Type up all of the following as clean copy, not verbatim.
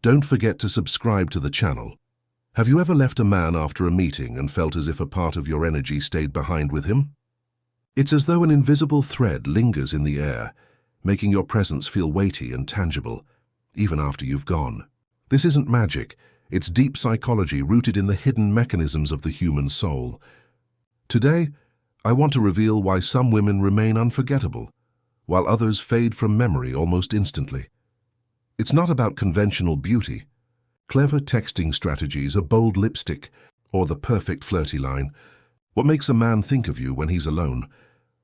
Don't forget to subscribe to the channel. Have you ever left a man after a meeting and felt as if a part of your energy stayed behind with him? It's as though an invisible thread lingers in the air, making your presence feel weighty and tangible, even after you've gone. This isn't magic, it's deep psychology rooted in the hidden mechanisms of the human soul. Today, I want to reveal why some women remain unforgettable, while others fade from memory almost instantly. It's not about conventional beauty, clever texting strategies, a bold lipstick, or the perfect flirty line. What makes a man think of you when he's alone?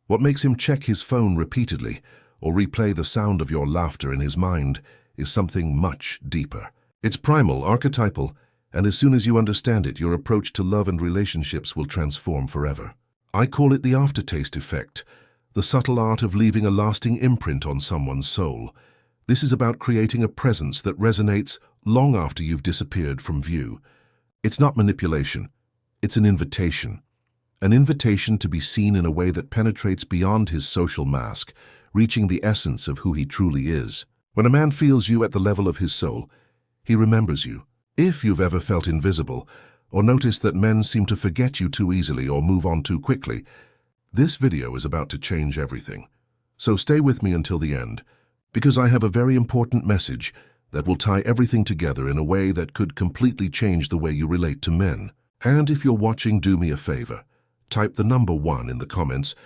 What makes him check his phone repeatedly or replay the sound of your laughter in his mind is something much deeper. It's primal, archetypal, and as soon as you understand it, your approach to love and relationships will transform forever. I call it the aftertaste effect, the subtle art of leaving a lasting imprint on someone's soul. This is about creating a presence that resonates long after you've disappeared from view. It's not manipulation, it's an invitation. An invitation to be seen in a way that penetrates beyond his social mask, reaching the essence of who he truly is. When a man feels you at the level of his soul, he remembers you. If you've ever felt invisible, or noticed that men seem to forget you too easily or move on too quickly, this video is about to change everything. So stay with me until the end, because I have a very important message that will tie everything together in a way that could completely change the way you relate to men. And if you're watching, do me a favor. Type the number 1 in the comments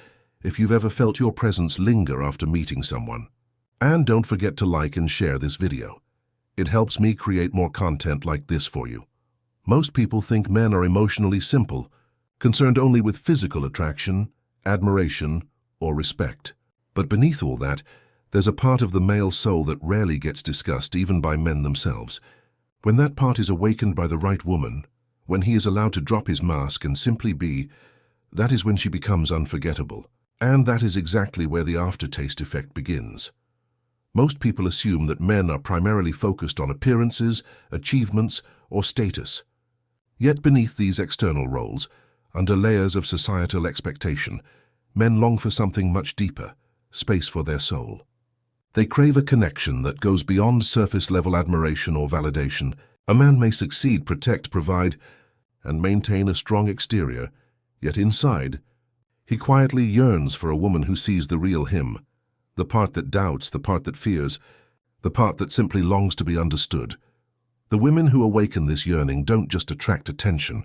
if you've ever felt your presence linger after meeting someone. And don't forget to like and share this video. It helps me create more content like this for you. Most people think men are emotionally simple, concerned only with physical attraction, admiration, or respect. But beneath all that, there's a part of the male soul that rarely gets discussed even by men themselves. When that part is awakened by the right woman, when he is allowed to drop his mask and simply be, that is when she becomes unforgettable. And that is exactly where the aftertaste effect begins. Most people assume that men are primarily focused on appearances, achievements, or status. Yet beneath these external roles, under layers of societal expectation, men long for something much deeper, space for their soul. They crave a connection that goes beyond surface-level admiration or validation. A man may succeed, protect, provide, and maintain a strong exterior, yet inside, he quietly yearns for a woman who sees the real him, the part that doubts, the part that fears, the part that simply longs to be understood. The women who awaken this yearning don't just attract attention,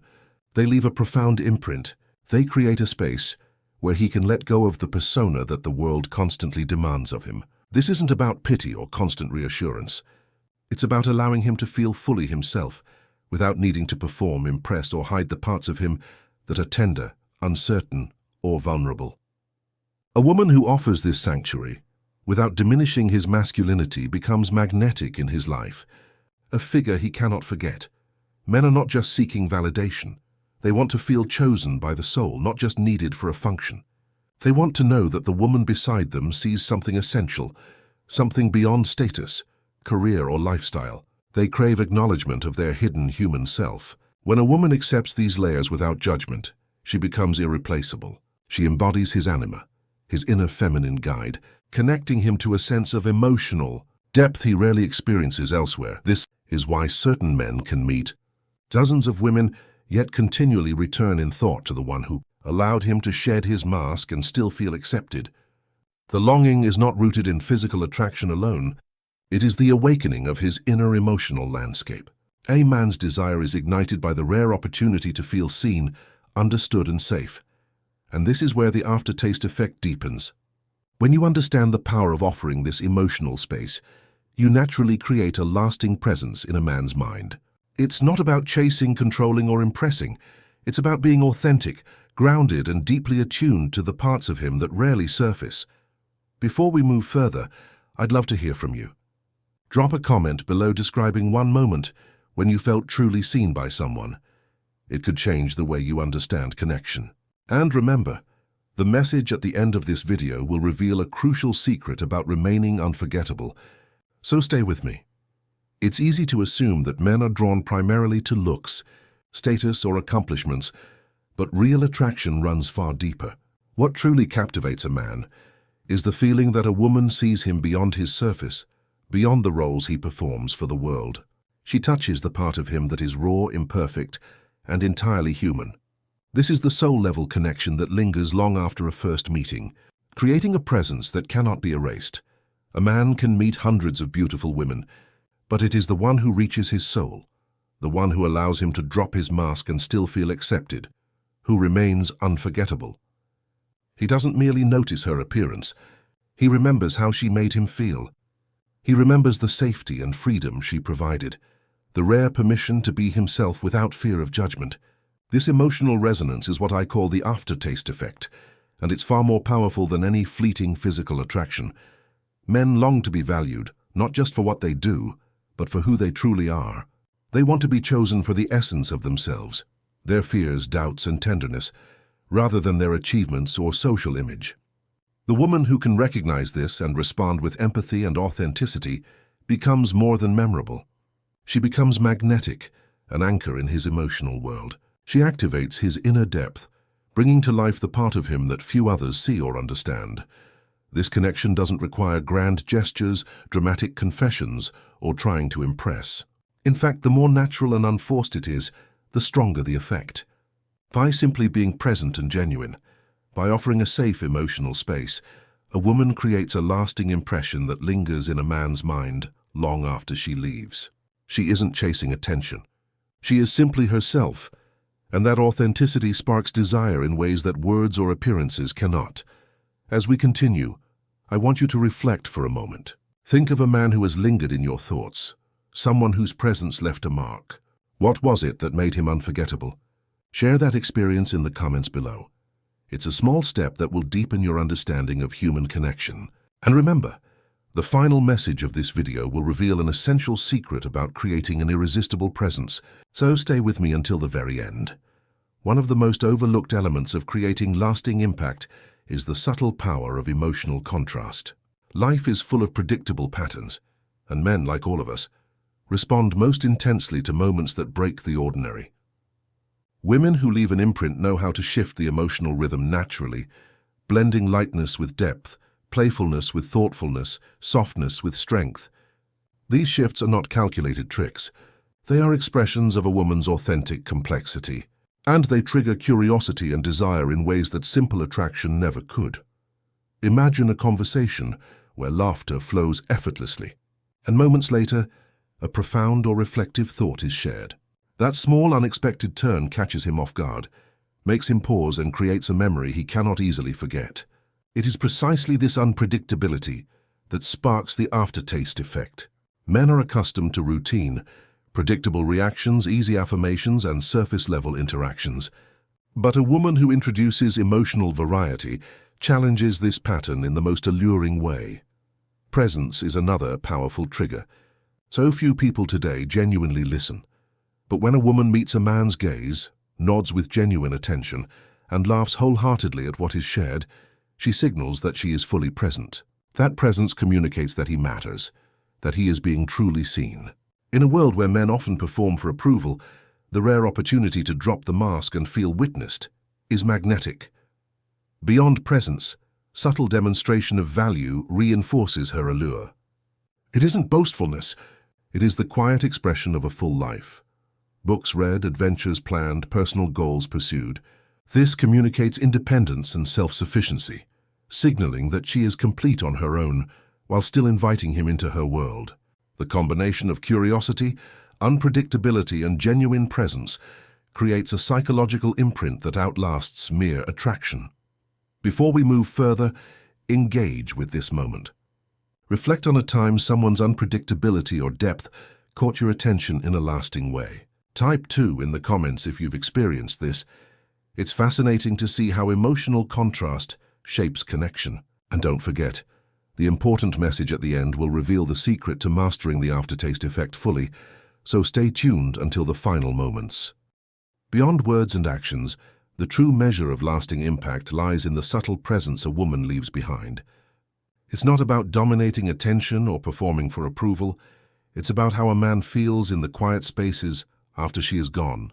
they leave a profound imprint. They create a space where he can let go of the persona that the world constantly demands of him. This isn't about pity or constant reassurance. It's about allowing him to feel fully himself, without needing to perform, impress, or hide the parts of him that are tender, uncertain, or vulnerable. A woman who offers this sanctuary, without diminishing his masculinity, becomes magnetic in his life, a figure he cannot forget. Men are not just seeking validation. They want to feel chosen by the soul, not just needed for a function. They want to know that the woman beside them sees something essential, something beyond status, career, or lifestyle. They crave acknowledgement of their hidden human self. When a woman accepts these layers without judgment, she becomes irreplaceable. She embodies his anima, his inner feminine guide, connecting him to a sense of emotional depth he rarely experiences elsewhere. This is why certain men can meet dozens of women, yet continually return in thought to the one who allowed him to shed his mask and still feel accepted. The longing is not rooted in physical attraction alone. It is the awakening of his inner emotional landscape. A man's desire is ignited by the rare opportunity to feel seen, understood, and safe. And this is where the aftertaste effect deepens. When you understand the power of offering this emotional space, you naturally create a lasting presence in a man's mind. It's not about chasing, controlling, or impressing. It's about being authentic, grounded, and deeply attuned to the parts of him that rarely surface. Before we move further, I'd love to hear from you. Drop a comment below describing one moment when you felt truly seen by someone. It could change the way you understand connection. And remember, the message at the end of this video will reveal a crucial secret about remaining unforgettable. So stay with me. It's easy to assume that men are drawn primarily to looks, status, or accomplishments, but real attraction runs far deeper. What truly captivates a man is the feeling that a woman sees him beyond his surface, beyond the roles he performs for the world. She touches the part of him that is raw, imperfect, and entirely human. This is the soul-level connection that lingers long after a first meeting, creating a presence that cannot be erased. A man can meet hundreds of beautiful women, but it is the one who reaches his soul, the one who allows him to drop his mask and still feel accepted, who remains unforgettable. He doesn't merely notice her appearance. He remembers how she made him feel. He remembers the safety and freedom she provided, the rare permission to be himself without fear of judgment. This emotional resonance is what I call the aftertaste effect, and it's far more powerful than any fleeting physical attraction. Men long to be valued, not just for what they do, but for who they truly are. They want to be chosen for the essence of themselves, their fears, doubts, and tenderness, rather than their achievements or social image. The woman who can recognize this and respond with empathy and authenticity becomes more than memorable. She becomes magnetic, an anchor in his emotional world. She activates his inner depth, bringing to life the part of him that few others see or understand. This connection doesn't require grand gestures, dramatic confessions, or trying to impress. In fact, the more natural and unforced it is, the stronger the effect. By simply being present and genuine, by offering a safe emotional space, a woman creates a lasting impression that lingers in a man's mind long after she leaves. She isn't chasing attention. She is simply herself, and that authenticity sparks desire in ways that words or appearances cannot. As we continue, I want you to reflect for a moment. Think of a man who has lingered in your thoughts, someone whose presence left a mark. What was it that made him unforgettable? Share that experience in the comments below. It's a small step that will deepen your understanding of human connection. And remember, the final message of this video will reveal an essential secret about creating an irresistible presence, so stay with me until the very end. One of the most overlooked elements of creating lasting impact is the subtle power of emotional contrast. Life is full of predictable patterns, and men, like all of us, respond most intensely to moments that break the ordinary. Women who leave an imprint know how to shift the emotional rhythm naturally, blending lightness with depth, playfulness with thoughtfulness, softness with strength. These shifts are not calculated tricks. They are expressions of a woman's authentic complexity, and they trigger curiosity and desire in ways that simple attraction never could. Imagine a conversation where laughter flows effortlessly, and moments later, a profound or reflective thought is shared. That small, unexpected turn catches him off guard, makes him pause and creates a memory he cannot easily forget. It is precisely this unpredictability that sparks the aftertaste effect. Men are accustomed to routine, predictable reactions, easy affirmations, and surface-level interactions. But a woman who introduces emotional variety challenges this pattern in the most alluring way. Presence is another powerful trigger. So few people today genuinely listen. But when a woman meets a man's gaze, nods with genuine attention, and laughs wholeheartedly at what is shared, she signals that she is fully present. That presence communicates that he matters, that he is being truly seen. In a world where men often perform for approval, the rare opportunity to drop the mask and feel witnessed is magnetic. Beyond presence, subtle demonstration of value reinforces her allure. It isn't boastfulness, it is the quiet expression of a full life. Books read, adventures planned, personal goals pursued. This communicates independence and self-sufficiency, signaling that she is complete on her own while still inviting him into her world. The combination of curiosity, unpredictability, and genuine presence creates a psychological imprint that outlasts mere attraction. Before we move further, engage with this moment. Reflect on a time someone's unpredictability or depth caught your attention in a lasting way. Type 2 in the comments if you've experienced this. It's fascinating to see how emotional contrast shapes connection. And don't forget, the important message at the end will reveal the secret to mastering the aftertaste effect fully, so stay tuned until the final moments. Beyond words and actions, the true measure of lasting impact lies in the subtle presence a woman leaves behind. It's not about dominating attention or performing for approval. It's about how a man feels in the quiet spaces after she is gone.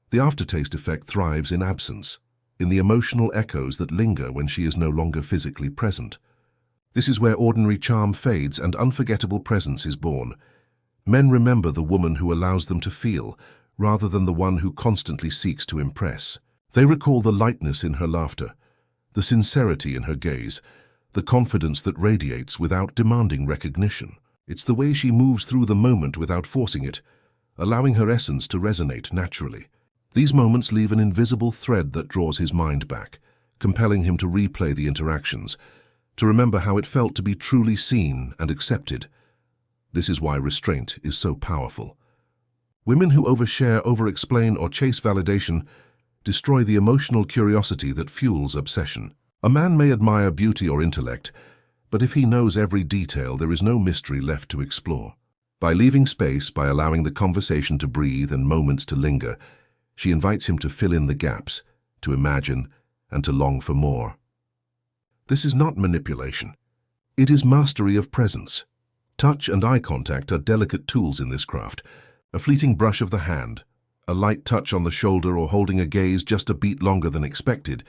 The aftertaste effect thrives in absence, in the emotional echoes that linger when she is no longer physically present. This is where ordinary charm fades and unforgettable presence is born. Men remember the woman who allows them to feel, rather than the one who constantly seeks to impress. They recall the lightness in her laughter, the sincerity in her gaze, the confidence that radiates without demanding recognition. It's the way she moves through the moment without forcing it, allowing her essence to resonate naturally. These moments leave an invisible thread that draws his mind back, compelling him to replay the interactions, to remember how it felt to be truly seen and accepted. This is why restraint is so powerful. Women who overshare, over-explain, or chase validation destroy the emotional curiosity that fuels obsession. A man may admire beauty or intellect, but if he knows every detail, there is no mystery left to explore. By leaving space, by allowing the conversation to breathe and moments to linger, she invites him to fill in the gaps, to imagine, and to long for more. This is not manipulation. It is mastery of presence. Touch and eye contact are delicate tools in this craft. A fleeting brush of the hand, a light touch on the shoulder, or holding a gaze just a beat longer than expected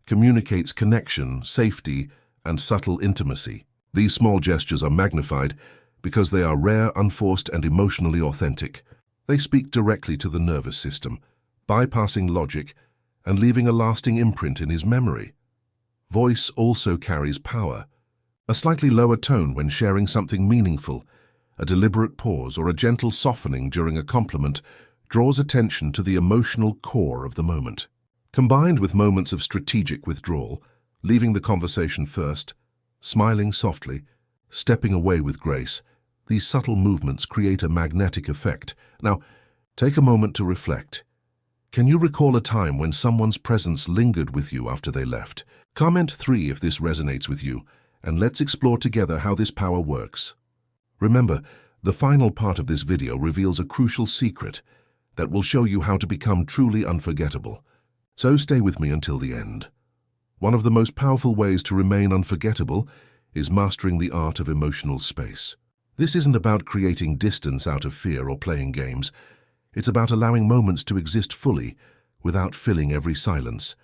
communicates connection, safety, and subtle intimacy. These small gestures are magnified because they are rare, unforced, and emotionally authentic. They speak directly to the nervous system, bypassing logic and leaving a lasting imprint in his memory. Voice also carries power. A slightly lower tone when sharing something meaningful, a deliberate pause, or a gentle softening during a compliment draws attention to the emotional core of the moment. Combined with moments of strategic withdrawal, leaving the conversation first, smiling softly, stepping away with grace, these subtle movements create a magnetic effect. Now, take a moment to reflect. Can you recall a time when someone's presence lingered with you after they left? Comment 3 if this resonates with you, and let's explore together how this power works. Remember, the final part of this video reveals a crucial secret that will show you how to become truly unforgettable. So stay with me until the end. One of the most powerful ways to remain unforgettable is mastering the art of emotional space. This isn't about creating distance out of fear or playing games. It's about allowing moments to exist fully, without filling every silence,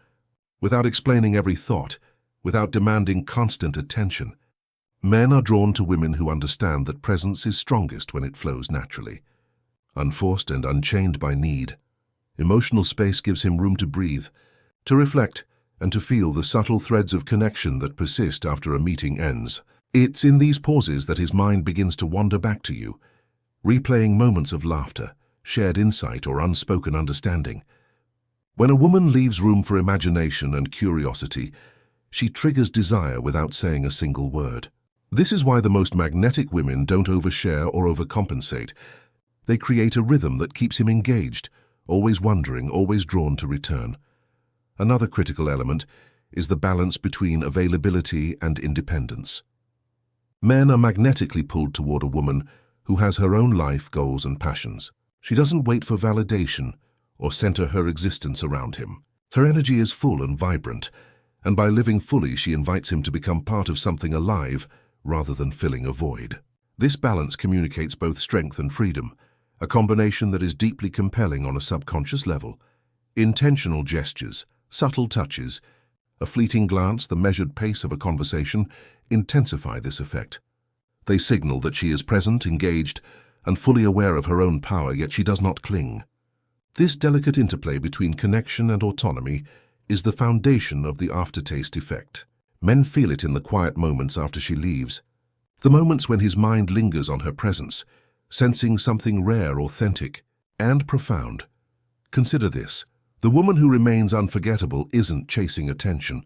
without explaining every thought, without demanding constant attention. Men are drawn to women who understand that presence is strongest when it flows naturally, unforced and unchained by need. Emotional space gives him room to breathe, to reflect, and to feel the subtle threads of connection that persist after a meeting ends. It's in these pauses that his mind begins to wander back to you, replaying moments of laughter, shared insight, or unspoken understanding. When a woman leaves room for imagination and curiosity, she triggers desire without saying a single word. This is why the most magnetic women don't overshare or overcompensate. They create a rhythm that keeps him engaged, always wondering, always drawn to return. Another critical element is the balance between availability and independence. Men are magnetically pulled toward a woman who has her own life, goals, and passions. She doesn't wait for validation or center her existence around him. Her energy is full and vibrant, and by living fully, she invites him to become part of something alive rather than filling a void. This balance communicates both strength and freedom, a combination that is deeply compelling on a subconscious level. Intentional gestures, subtle touches, a fleeting glance, the measured pace of a conversation intensify this effect. They signal that she is present, engaged, and fully aware of her own power, yet she does not cling. This delicate interplay between connection and autonomy is the foundation of the aftertaste effect. Men feel it in the quiet moments after she leaves, the moments when his mind lingers on her presence, sensing something rare, authentic, and profound. Consider this. The woman who remains unforgettable isn't chasing attention.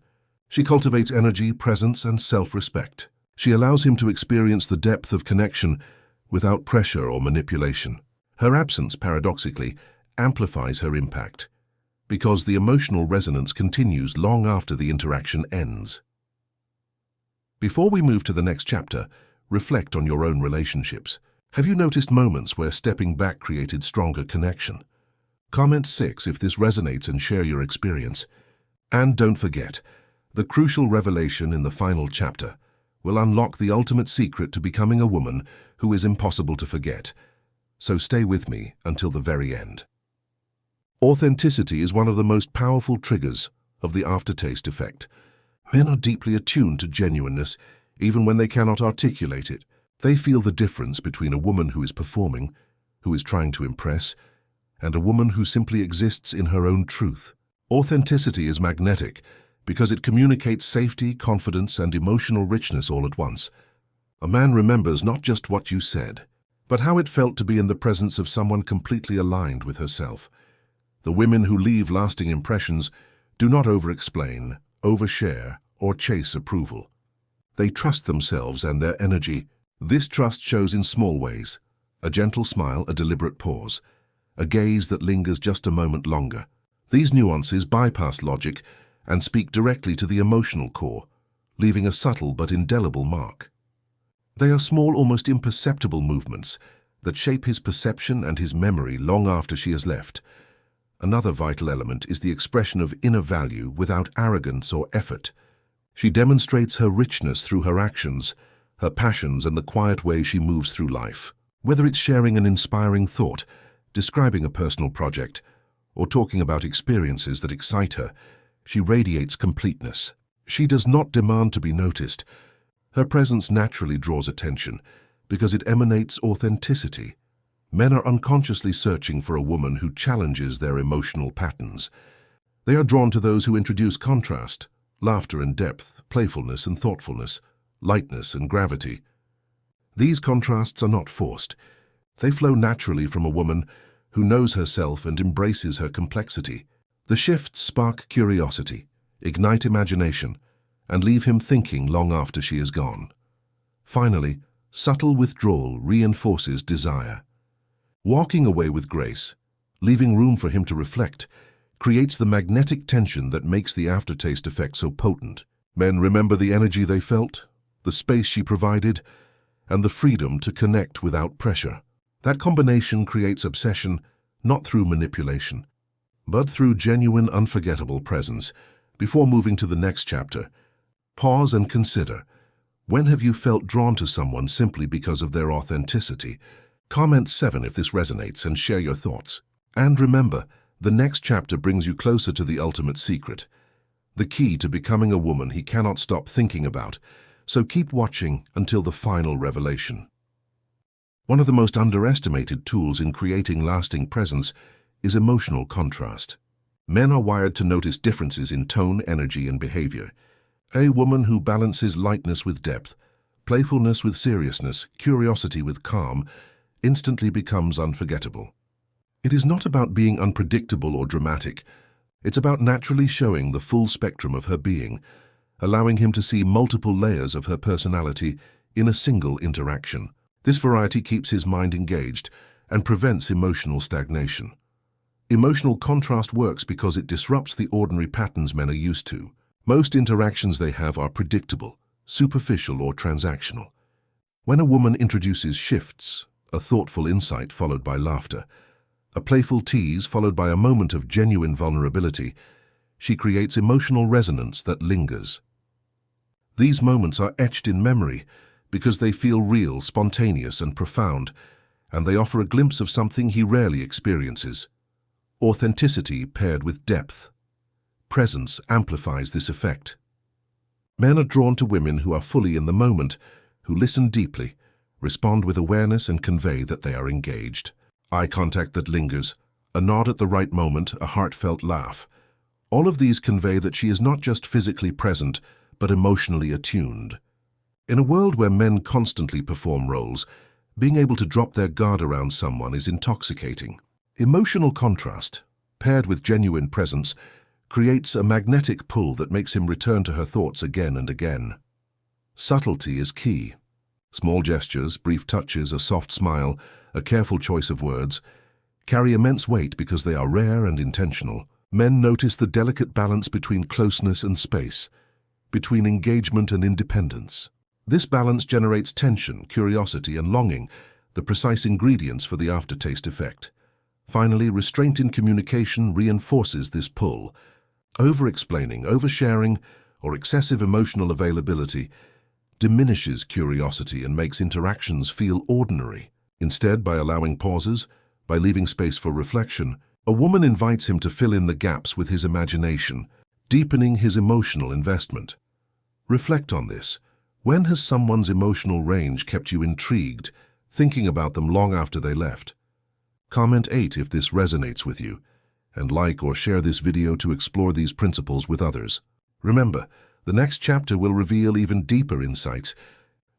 She cultivates energy, presence, and self-respect. She allows him to experience the depth of connection without pressure or manipulation. Her absence, paradoxically, amplifies her impact, because the emotional resonance continues long after the interaction ends. Before we move to the next chapter, reflect on your own relationships. Have you noticed moments where stepping back created stronger connection? Comment 6 if this resonates and share your experience. And don't forget, the crucial revelation in the final chapter will unlock the ultimate secret to becoming a woman who is impossible to forget. So stay with me until the very end. Authenticity is one of the most powerful triggers of the aftertaste effect. Men are deeply attuned to genuineness, even when they cannot articulate it. They feel the difference between a woman who is performing, who is trying to impress, and a woman who simply exists in her own truth. Authenticity is magnetic because it communicates safety, confidence, and emotional richness all at once. A man remembers not just what you said, but how it felt to be in the presence of someone completely aligned with herself. The women who leave lasting impressions do not over-explain, overshare, or chase approval. They trust themselves and their energy. This trust shows in small ways: a gentle smile, a deliberate pause, a gaze that lingers just a moment longer. These nuances bypass logic and speak directly to the emotional core, leaving a subtle but indelible mark. They are small, almost imperceptible movements that shape his perception and his memory long after she has left. Another vital element is the expression of inner value without arrogance or effort. She demonstrates her richness through her actions, her passions, and the quiet way she moves through life. Whether it's sharing an inspiring thought, describing a personal project, or talking about experiences that excite her, she radiates completeness. She does not demand to be noticed. Her presence naturally draws attention because it emanates authenticity. Men are unconsciously searching for a woman who challenges their emotional patterns. They are drawn to those who introduce contrast, laughter and depth, playfulness and thoughtfulness, lightness and gravity. These contrasts are not forced. They flow naturally from a woman who knows herself and embraces her complexity. The shifts spark curiosity, ignite imagination, and leave him thinking long after she is gone. Finally, subtle withdrawal reinforces desire. Walking away with grace, leaving room for him to reflect, creates the magnetic tension that makes the aftertaste effect so potent. Men remember the energy they felt, the space she provided, and the freedom to connect without pressure. That combination creates obsession, not through manipulation, but through genuine, unforgettable presence. Before moving to the next chapter, pause and consider: when have you felt drawn to someone simply because of their authenticity? Comment 7 if this resonates and share your thoughts. And remember, the next chapter brings you closer to the ultimate secret, the key to becoming a woman he cannot stop thinking about. So keep watching until the final revelation. One of the most underestimated tools in creating lasting presence is emotional contrast. Men are wired to notice differences in tone, energy, and behavior. A woman who balances lightness with depth, playfulness with seriousness, curiosity with calm, instantly becomes unforgettable. It is not about being unpredictable or dramatic. It's about naturally showing the full spectrum of her being, allowing him to see multiple layers of her personality in a single interaction. This variety keeps his mind engaged and prevents emotional stagnation. Emotional contrast works because it disrupts the ordinary patterns men are used to. Most interactions they have are predictable, superficial, or transactional. When a woman introduces shifts, a thoughtful insight followed by laughter, a playful tease followed by a moment of genuine vulnerability, she creates emotional resonance that lingers. These moments are etched in memory because they feel real, spontaneous, and profound, and they offer a glimpse of something he rarely experiences: authenticity paired with depth. Presence amplifies this effect. Men are drawn to women who are fully in the moment, who listen deeply, respond with awareness, and convey that they are engaged. Eye contact that lingers, a nod at the right moment, a heartfelt laugh. All of these convey that she is not just physically present, but emotionally attuned. In a world where men constantly perform roles, being able to drop their guard around someone is intoxicating. Emotional contrast, paired with genuine presence, creates a magnetic pull that makes him return to her thoughts again and again. Subtlety is key. Small gestures, brief touches, a soft smile, a careful choice of words, carry immense weight because they are rare and intentional. Men notice the delicate balance between closeness and space, between engagement and independence. This balance generates tension, curiosity, and longing, the precise ingredients for the aftertaste effect. Finally, restraint in communication reinforces this pull. Over-explaining, oversharing, or excessive emotional availability diminishes curiosity and makes interactions feel ordinary. Instead, by allowing pauses, by leaving space for reflection, a woman invites him to fill in the gaps with his imagination, deepening his emotional investment. Reflect on this. When has someone's emotional range kept you intrigued, thinking about them long after they left? Comment 8 if this resonates with you, and like or share this video to explore these principles with others. Remember, the next chapter will reveal even deeper insights,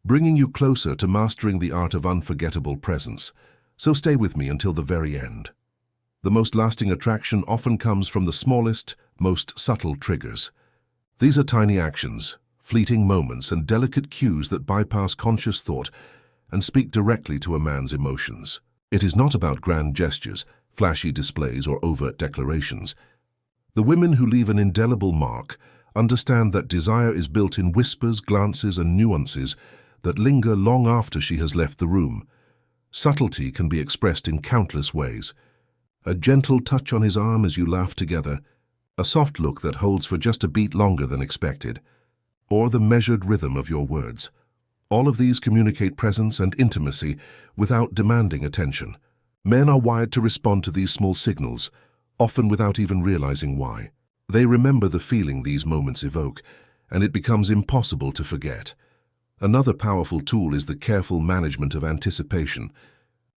bringing you closer to mastering the art of unforgettable presence. So stay with me until the very end. The most lasting attraction often comes from the smallest, most subtle triggers. These are tiny actions, fleeting moments, and delicate cues that bypass conscious thought and speak directly to a man's emotions. It is not about grand gestures, flashy displays, or overt declarations. The women who leave an indelible mark understand that desire is built in whispers, glances, and nuances that linger long after she has left the room. Subtlety can be expressed in countless ways. A gentle touch on his arm as you laugh together, a soft look that holds for just a beat longer than expected, or the measured rhythm of your words. All of these communicate presence and intimacy without demanding attention. Men are wired to respond to these small signals, often without even realizing why. They remember the feeling these moments evoke, and it becomes impossible to forget. Another powerful tool is the careful management of anticipation.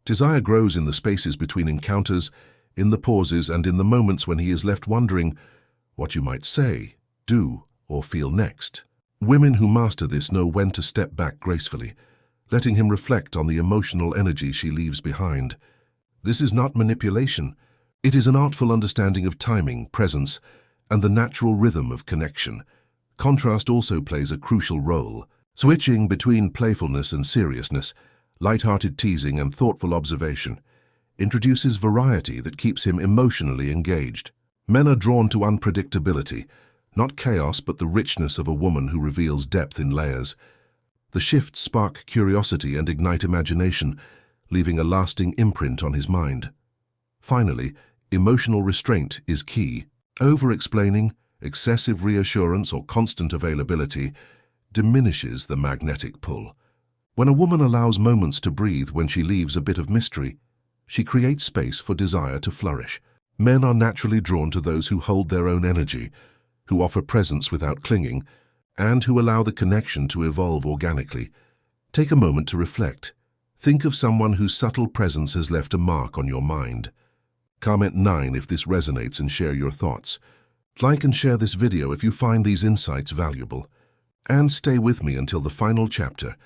Desire grows in the spaces between encounters, in the pauses, and in the moments when he is left wondering what you might say, do, or feel next. Women who master this know when to step back gracefully, letting him reflect on the emotional energy she leaves behind. This is not manipulation. It is an artful understanding of timing, presence, and the natural rhythm of connection. Contrast also plays a crucial role. Switching between playfulness and seriousness, light-hearted teasing and thoughtful observation, introduces variety that keeps him emotionally engaged. Men are drawn to unpredictability, not chaos but the richness of a woman who reveals depth in layers. The shifts spark curiosity and ignite imagination, leaving a lasting imprint on his mind. Finally, emotional restraint is key. Over-explaining, excessive reassurance, or constant availability diminishes the magnetic pull. When a woman allows moments to breathe when she leaves a bit of mystery, she creates space for desire to flourish. Men are naturally drawn to those who hold their own energy, who offer presence without clinging, and who allow the connection to evolve organically. Take a moment to reflect. Think of someone whose subtle presence has left a mark on your mind. Comment 9 if this resonates and share your thoughts. Like and share this video if you find these insights valuable. And stay with me until the final chapter,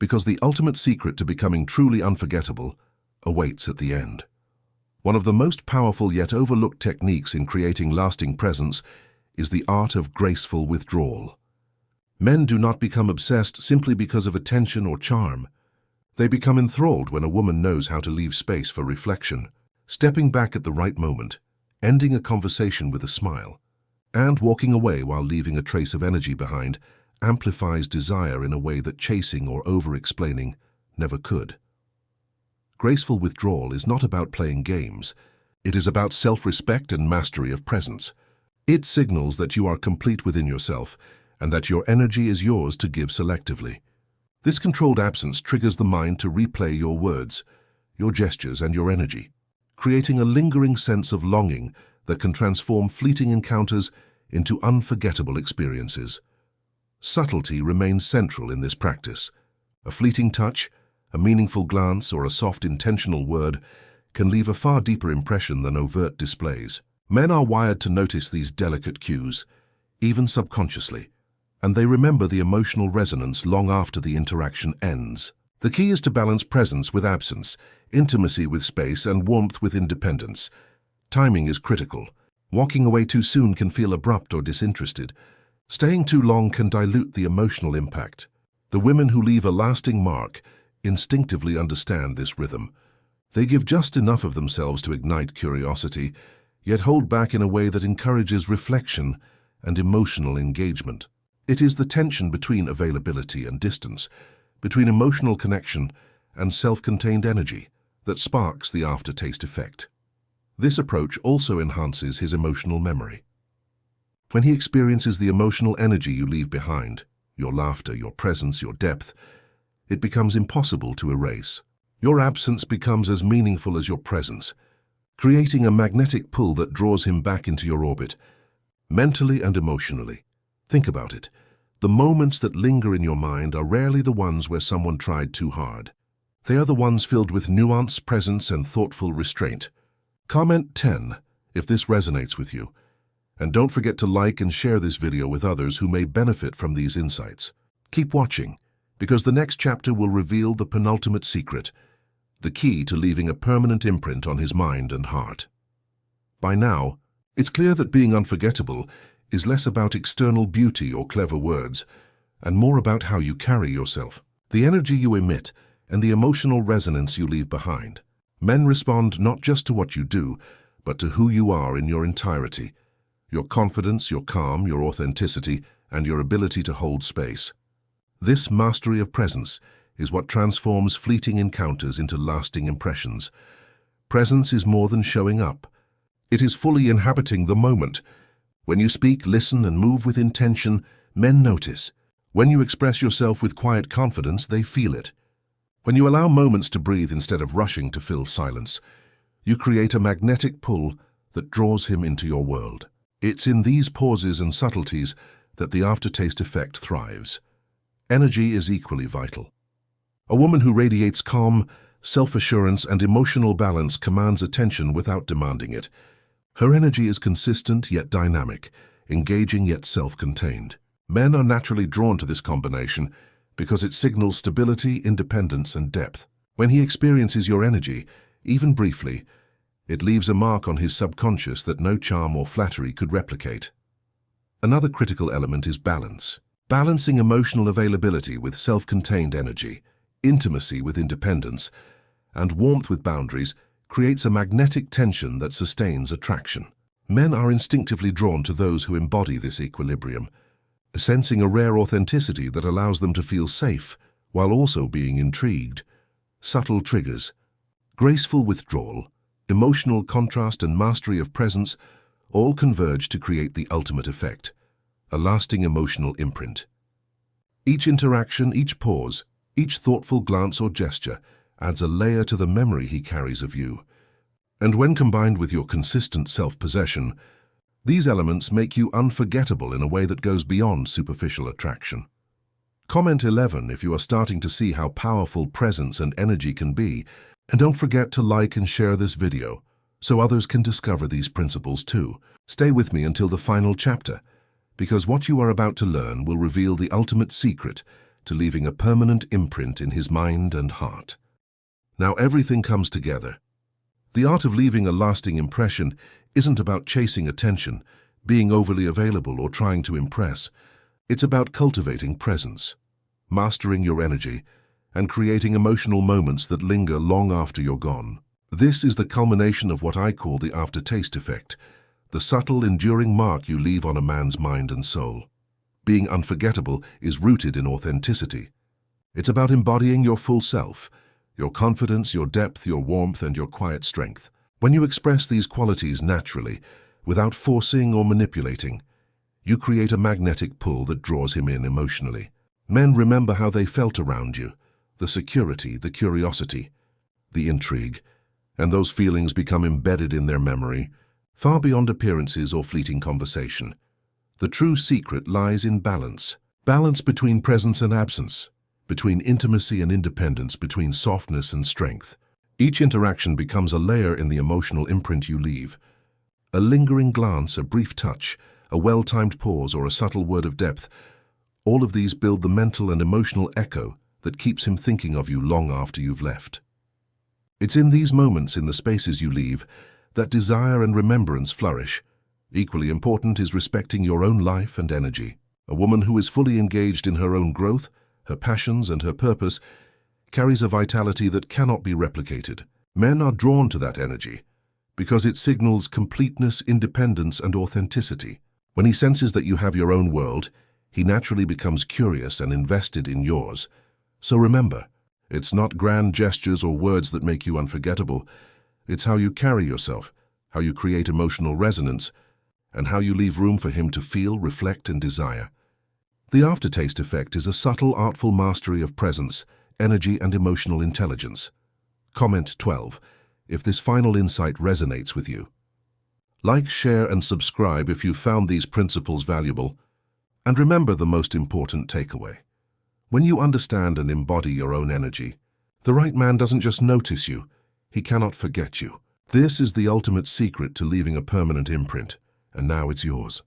because the ultimate secret to becoming truly unforgettable awaits at the end. One of the most powerful yet overlooked techniques in creating lasting presence is the art of graceful withdrawal. Men do not become obsessed simply because of attention or charm. They become enthralled when a woman knows how to leave space for reflection, stepping back at the right moment, ending a conversation with a smile, and walking away while leaving a trace of energy behind amplifies desire in a way that chasing or over-explaining never could. Graceful withdrawal is not about playing games. It is about self-respect and mastery of presence. It signals that you are complete within yourself and that your energy is yours to give selectively. This controlled absence triggers the mind to replay your words, your gestures, and your energy, creating a lingering sense of longing that can transform fleeting encounters into unforgettable experiences. Subtlety remains central in this practice. A fleeting touch, a meaningful glance, or a soft, intentional word can leave a far deeper impression than overt displays. Men are wired to notice these delicate cues, even subconsciously, and they remember the emotional resonance long after the interaction ends. The key is to balance presence with absence, intimacy with space, and warmth with independence. Timing is critical. Walking away too soon can feel abrupt or disinterested. Staying too long can dilute the emotional impact. The women who leave a lasting mark instinctively understand this rhythm. They give just enough of themselves to ignite curiosity, yet hold back in a way that encourages reflection and emotional engagement. It is the tension between availability and distance, between emotional connection and self-contained energy, that sparks the aftertaste effect. This approach also enhances his emotional memory. When he experiences the emotional energy you leave behind, your laughter, your presence, your depth, it becomes impossible to erase. Your absence becomes as meaningful as your presence, creating a magnetic pull that draws him back into your orbit, mentally and emotionally. Think about it. The moments that linger in your mind are rarely the ones where someone tried too hard. They are the ones filled with nuance, presence, and thoughtful restraint. Comment 10 if this resonates with you. And don't forget to like and share this video with others who may benefit from these insights. Keep watching, because the next chapter will reveal the penultimate secret, the key to leaving a permanent imprint on his mind and heart. By now, it's clear that being unforgettable is less about external beauty or clever words, and more about how you carry yourself, the energy you emit, and the emotional resonance you leave behind. Men respond not just to what you do, but to who you are in your entirety. Your confidence, your calm, your authenticity, and your ability to hold space. This mastery of presence is what transforms fleeting encounters into lasting impressions. Presence is more than showing up. It is fully inhabiting the moment. When you speak, listen, and move with intention, men notice. When you express yourself with quiet confidence, they feel it. When you allow moments to breathe instead of rushing to fill silence, you create a magnetic pull that draws him into your world. It's in these pauses and subtleties that the aftertaste effect thrives. Energy is equally vital. A woman who radiates calm, self-assurance, and emotional balance commands attention without demanding it. Her energy is consistent yet dynamic, engaging yet self-contained. Men are naturally drawn to this combination because it signals stability, independence, and depth. When he experiences your energy, even briefly, it leaves a mark on his subconscious that no charm or flattery could replicate. Another critical element is balance. Balancing emotional availability with self-contained energy, intimacy with independence, and warmth with boundaries creates a magnetic tension that sustains attraction. Men are instinctively drawn to those who embody this equilibrium, sensing a rare authenticity that allows them to feel safe while also being intrigued. Subtle triggers, graceful withdrawal, emotional contrast, and mastery of presence all converge to create the ultimate effect, a lasting emotional imprint. Each interaction, each pause, each thoughtful glance or gesture adds a layer to the memory he carries of you. And when combined with your consistent self-possession, these elements make you unforgettable in a way that goes beyond superficial attraction. Comment 11 if you are starting to see how powerful presence and energy can be, and don't forget to like and share this video so others can discover these principles too. Stay with me until the final chapter, because what you are about to learn will reveal the ultimate secret to leaving a permanent imprint in his mind and heart. Now everything comes together. The art of leaving a lasting impression isn't about chasing attention, being overly available, or trying to impress. It's about cultivating presence, mastering your energy, and creating emotional moments that linger long after you're gone. This is the culmination of what I call the aftertaste effect, the subtle, enduring mark you leave on a man's mind and soul. Being unforgettable is rooted in authenticity. It's about embodying your full self, your confidence, your depth, your warmth, and your quiet strength. When you express these qualities naturally, without forcing or manipulating, you create a magnetic pull that draws him in emotionally. Men remember how they felt around you, the security, the curiosity, the intrigue, and those feelings become embedded in their memory, far beyond appearances or fleeting conversation. The true secret lies in balance. Balance between presence and absence, between intimacy and independence, between softness and strength. Each interaction becomes a layer in the emotional imprint you leave. A lingering glance, a brief touch, a well-timed pause, or a subtle word of depth, all of these build the mental and emotional echo that keeps him thinking of you long after you've left. It's in these moments, in the spaces you leave, that desire and remembrance flourish. Equally important is respecting your own life and energy. A woman who is fully engaged in her own growth, her passions, and her purpose carries a vitality that cannot be replicated. Men are drawn to that energy because it signals completeness, independence, and authenticity. When he senses that you have your own world, he naturally becomes curious and invested in yours. So remember, it's not grand gestures or words that make you unforgettable. It's how you carry yourself, how you create emotional resonance, and how you leave room for him to feel, reflect, and desire. The aftertaste effect is a subtle, artful mastery of presence, energy, and emotional intelligence. Comment 12 if this final insight resonates with you. Like, share, and subscribe if you found these principles valuable. And remember the most important takeaway. When you understand and embody your own energy, the right man doesn't just notice you, he cannot forget you. This is the ultimate secret to leaving a permanent imprint, and now it's yours.